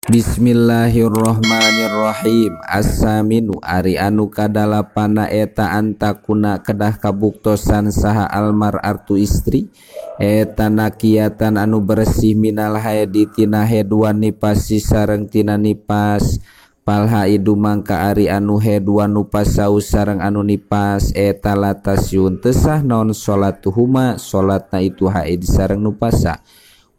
Bismillahirrahmanirrahim. As-saminu ari anu kadalapana eta antakuna kedah kabuktosan saha almar'atu istri eta nakiyatan anu bersih minal haidi tina heduan nipasi sareng tina nipas pal haidu mangka ari anu heduan nupas saus sareng anu nipas eta latasyun tesah non salatuhuma salatna itu haid sareng nupasa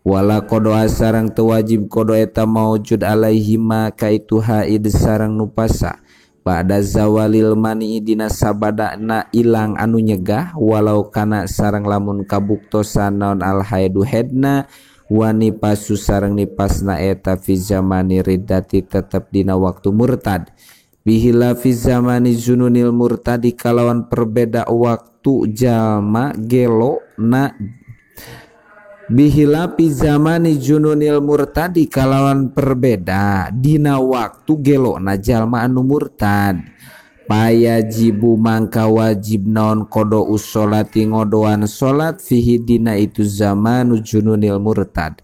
wala kodo sareng teu wajib kodo eta maujud alaihima kaitu haid sareng nupasa ba'da zawalil mani dina sabadana ilang anu nyegah walau kana sareng lamun kabuktosan naon al haidu hedna wa nipasu sareng nipasna eta fi zamani riddati tetep dina waktu murtad bihila fi zamani zununil murtadi kalawan perbeda waktu jalma gelo na bihilapi zamani jununil murtadi kalawan perbeda dina waktu gelo na jalma anu murtad payajibu mangka wajib naon kodo usolati ngodoan solat fihi dina itu zamanu jununil murtad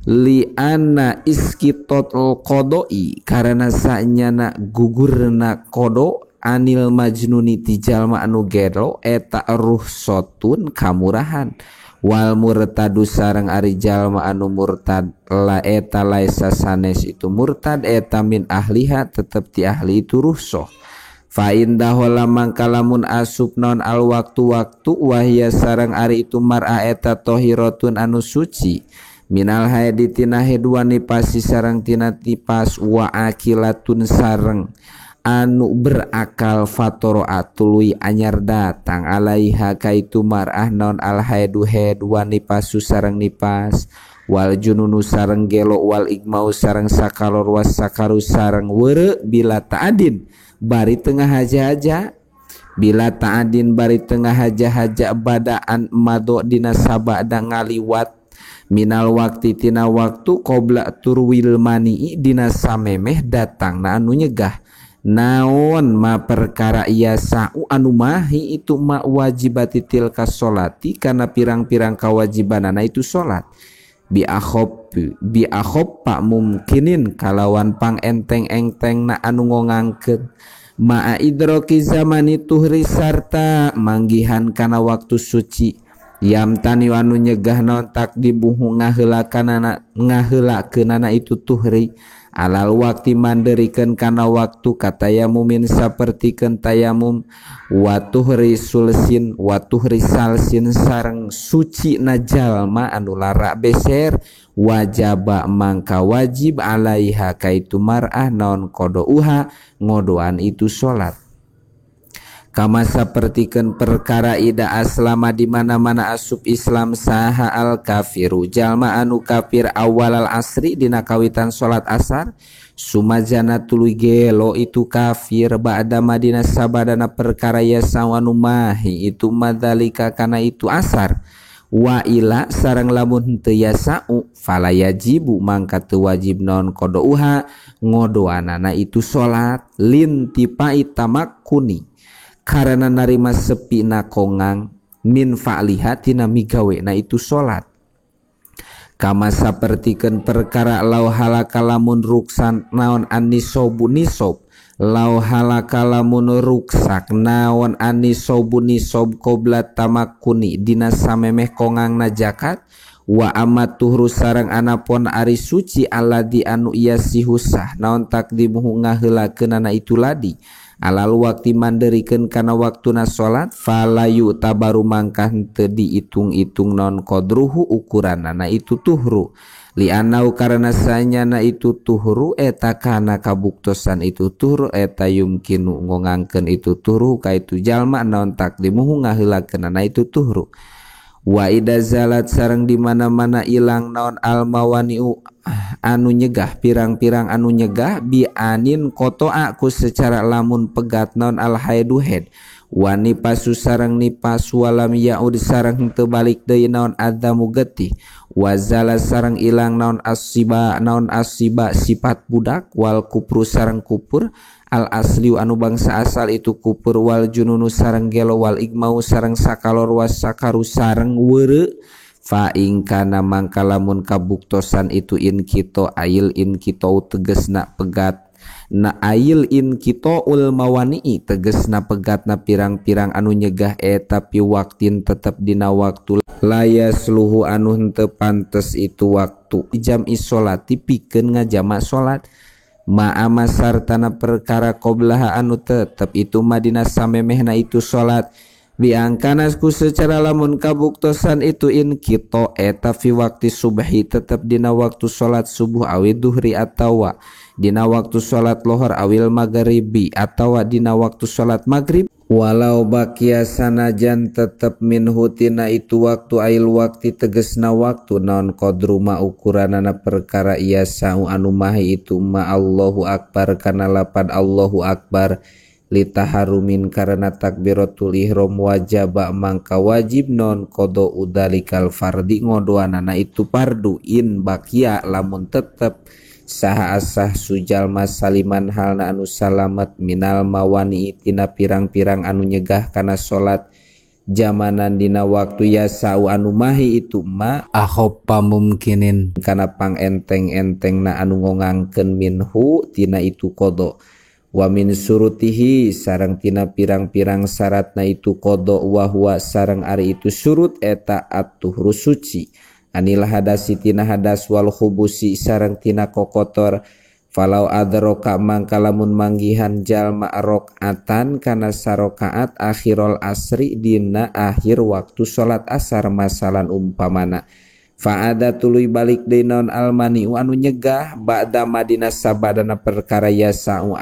li anna iskitotul kodoi karena sanyana gugurna kodo anil majnuni ti jalma anu gelo eta ruhsotun kamurahan wal murtadu sareng ari jalma anu murtad la eta laisa sanes itu murtad eta min ahliha tetep ti ahli itu ruhsah fa indahu mangka lamun asup non al waktu-waktu wahya sareng ari itu mar'a eta tahiratun anu suci minal haidi tina heduan nipasi sareng tina tipas wa akilatun sareng anu berakal fatoro atului anyar datang alaiha kaitu mar'ah non al haidu heduan nipasu sareng nipas wal jununu sareng gelo wal igmau sareng sakalor was sakaru sareng weure bila ta'adin bari tengah haja-haja bila ta'adin bari tengah haja-haja badaan mado dina sabada ngaliwat minal waktu tina waktu qobla turwil mani dina samemeh datang na anu nyegah naon ma perkara iya sa'u anu mahi itu ma wajibati tilka sholati kana pirang-pirang kawajibanana itu sholat bi akhop mungkinin kalawan pang enteng-enteng na anu ngongangkeun ma'a idroki zamani tuhri sarta manggihan kana waktu suci yam tani anu nyegah naon takdibuhu ngaheulakeunana itu tuhri alal waktu manderikeun kana waktu katayamumin sapertikeun tayamum wa tuhri sulsin wa tuhri salsin sareng suci na jalma anu lara beser wajaba mangka wajib alaiha kaitu mar'ah naon qodouha ngodoan itu salat kama sapertikeun perkara ida aslama di mana-mana asup Islam saha al kafiru jalma anu kafir awal al asri dina kawitan salat asar sumajana tuluy gelo itu kafir ba'da madina sabadana perkara yasawanu mahi itu madzalika kana itu asar wa ila sareng lamun teu yasau fala yajibu mangka teu wajib naon qodouha ngodoanana itu salat lintipai tamakkuni karena narima sepi na kongang min fa'liha tina migawe na itu salat kama sapertikeun perkara law halaka lamun ruksan naon anisobu nisob law halaka lamun ruksak naon anisobu nisob qobla tamakkuni dina samemeh kongang na zakat wa amatuhru sareng anapon ari suci aladi anu ieu sihusah naon takdimuhu ngaheulakeunana itu ladi alal waktu manderikeun kana waktuna salat falayu tabaru mangkah teu diitung-itung non qadruhu ukuranana itu tuhru li anau karena sanyana itu tuhru eta kana kabuktosan itu tuhru eta yumkinu ngongangkeun itu tuhru kaitu jalma naon takdimuhu ngaheulakeunana itu tuhru wa ida zalat sareng di mana-mana ilang naon al mawaniu anu nyegah pirang-pirang anu nyegah bi anin kotoa ku secara lamun pegat naon al haidu head wa nipasu sareng nipas walam yaud sareng teu balik deui naon adamu getih wa zala sareng ilang naon asiba sifat budak wal kupru sareng kupur al asliu anu bangsa asal itu kupur wal jununu sareng gelo wal igmau sareng sakalor was sakaru sareng weure fa in kana mangka lamun kabuktosan itu in kita ail in kita tegesna pegat na ail in kita ul mawani tegesna pegatna pirang-pirang anu nyegah tapi waktin tetep dina waktu layasluhu anu henteu pantes itu waktu jam isolati pikeun ngajama salat ma'ama sartana perkara qoblaha anu tetep itu madina samemehna itu salat biangkanasku secara lamun kabuktosan itu in kita fi waktu subhi tetep dina waktu salat subuh awi duhri atawa dina waktu salat lohor awil maghribi atawa dina waktu salat maghrib walau bakia sanajan tetep minhu tina itu waktu ail waktu tegesna waktu naon qadru ma ukuranana perkara iya sa'u anu mahi itu ma Allahu akbar kana lapad Allahu akbar litaharumin karena takbiratul ihram wajaba mangka wajib non kodo udalikal fardi ngodoanana itu fardu in bakia lamun tetep saha asah sujal masaliman halna anu salamet minal mawani tina pirang-pirang anu nyegah kana salat jamanan dina waktu yasau anu mahi itu ma ahoppa mumkinin kana pang enteng-enteng na anu ngongangkeun minhu tina itu kodo wa min surutihi sareng tina pirang-pirang syaratna itu kodo wa huwa sareng ari itu surut eta at-tuhru suci anil hadasi tina hadas wal khubusi sareng tina kokotor falau adroka mangka lamun manggihan jalma rakaatan kana sarakaat akhirul asri dina akhir waktu salat asar masalan umpamana faada tuluy balik deui naon almani anu nyegah ba'da madina sabadana perkara yasa'u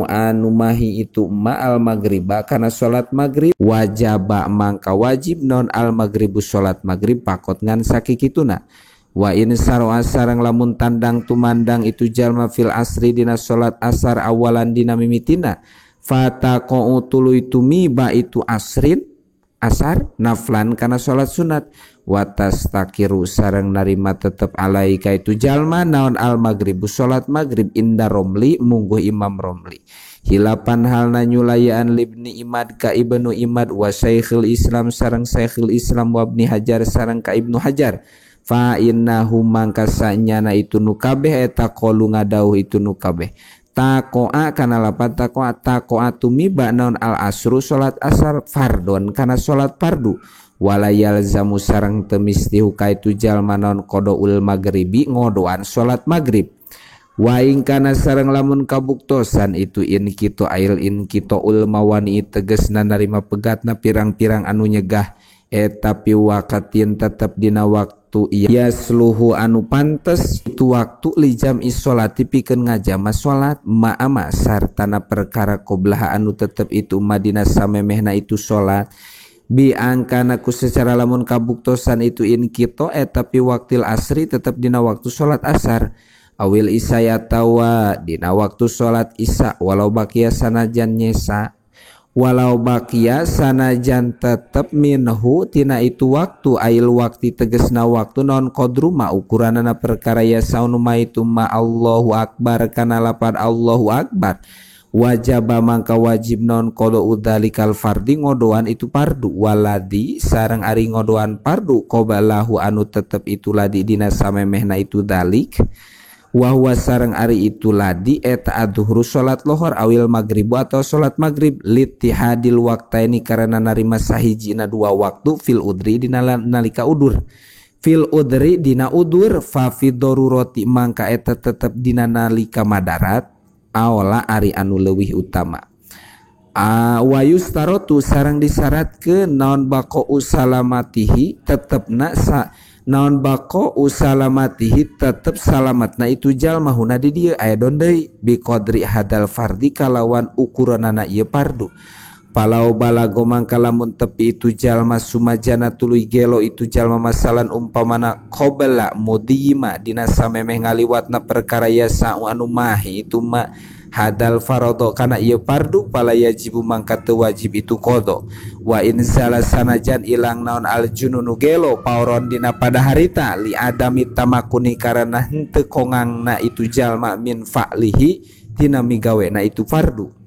anu mahi itu ma'al maghriba kana salat maghrib wajaba mangka wajib non al maghribu salat maghrib pakot ngan sakikituna wa in sarwa sareng lamun tandang tumandang itu jalma fil asri dina salat asar awalan dina mimitina fataqo tuluy tumiba itu asar naflan kana salat sunat watas takiru sareng narima tetep alaika itu jalma naon al maghribu salat maghrib inda romli mungguh imam romli hilapan halna nyulayaan libni imad ka ibnu imad wa syekhul islam sareng syekhul islam wa ibni hajar sareng ka ibnu hajar fa innahu mangka sanyana itu nu kabeh eta qalu ngadauh itu nu kabeh taqoa kana lapan taqoa tumiba naon al asru salat asar fardon kana salat fardu walayal zamu sareng temistihu kaitu jalma naon qodoul maghribi ngodoan salat maghrib wa ing kana sareng lamun kabuktosan itu in kita ail in kita ul mawani tegesna narima pegatna pirang-pirang anu nyegah tapi wakatin tetep dina waktu iya sluhu anu pantes itu waktu lijam isolati pikeun ngajama salat ma'ama sartana perkara qoblaha anu tetep itu madina samemehna itu salat bi angkana ku secara lamun kabuktosan itu in kita tapi waktil asri tetep dina waktu salat asar awil isya tawa dina waktu salat isya walau bakia sanajan nyesa walau bakia sanajan tetep minhu tina itu waktu ail waktu tegesna waktu non qadru ma ukuranana perkara ya saunuma itu ma Allahu akbar kana lapad Allahu akbar wajaba mangka wajib non kodo udzalikal fardi ngodoan itu pardu waladi sareng ari ngodoan pardu qobalahu anu tetep itu ladi dina samemehna itu dalik wa huwa sareng ari itu ladi eta adzuhru salat lohor awil maghribu atau salat maghrib litihadil waqtaini karena narima sahijina dua waktu fil udri dina nalika udur fil udri dina udur fa fi darurati mangka eta tetep dina nalika madarat aola ari anu leuwih utama wa yustarotu sareng disyaratkeun naon baqo usalamatihi tetepna naon baqo usalamatihi tetep salamatna itu jalma huna di dieu aya don deui bi qadri hadal fardi kalawan ukuranana ieu fardu palau balago mangka lamun tepi itu jalma sumajana tuluy gelo itu jalma masalan umpamana qabla mudima dina samemeh ngaliwatna perkara yasa anu mahi itu ma hadal farodo kana ieu fardu pala yajibu mangka teu wajib itu qada wa in sanajan ilang naon al jununu gelo pauron dina pada harita li adami tamakuni karana henteu kongangna itu jalma min fa'lihi tina migawena itu fardu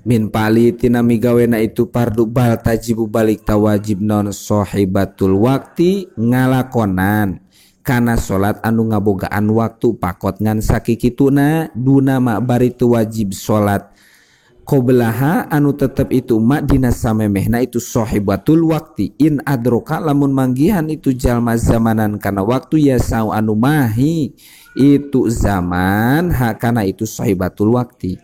min pali tina migawena itu pardu bal tajibu balik tawajib non sohibatul wakti ngalakonan kana salat anu ngabogaan waktu pakot ngan sakikituna duna mak bari tu wajib salat qoblaha anu tetep itu mak dina samemehna itu sohibatul wakti in adroka lamun manggihan itu jalma zamanan kana waktu ya sau anu mahi itu zaman hakana itu sohibatul wakti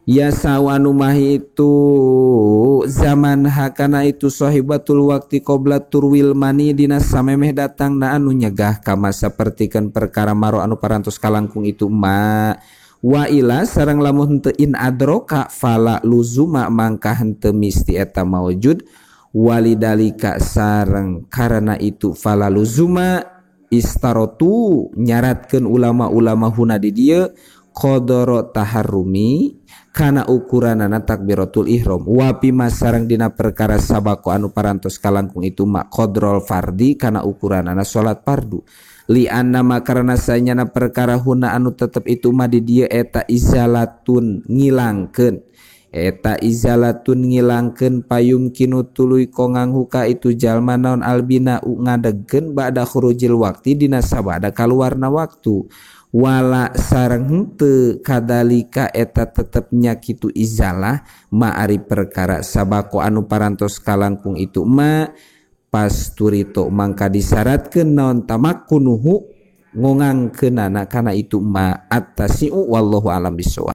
ya sau anu mahi itu zaman hakana itu sohibatul wakti qobla turwil mani dina samemeh datang na anu nyegah kama sapertikeun perkara maro anu parantos kalangkung itu ma wa ila sareng lamun henteu in adroka fala luzuma mangka henteu misti eta maujud walidalika sareng karena itu fala luzuma istarotu nyaratkeun ulama-ulama huna di dieu qadara taharrumi kana ukuranana takbiratul ihram wa pima sareng dina perkara sabako anu parantos kalangkung itu mak qadrol fardi kana ukuranana salat fardu li anna makarna sayana perkara huna anu tetep itu mah di dieu eta izalatun ngilangkeun payum kinu tuluy konganghuka itu jalma naon albina ngadegkeun ba'da khurujil wakti dina sabada kaluarna waktu wala sareng henteu kadalika eta tetepnya kitu izalah ma ari perkara sabako anu parantos kalangkung itu ma pasturito mangka disyaratkeun naon tamakkunuhu ngongangkeunana kana itu ma attasi'u wallahu alam bisawab.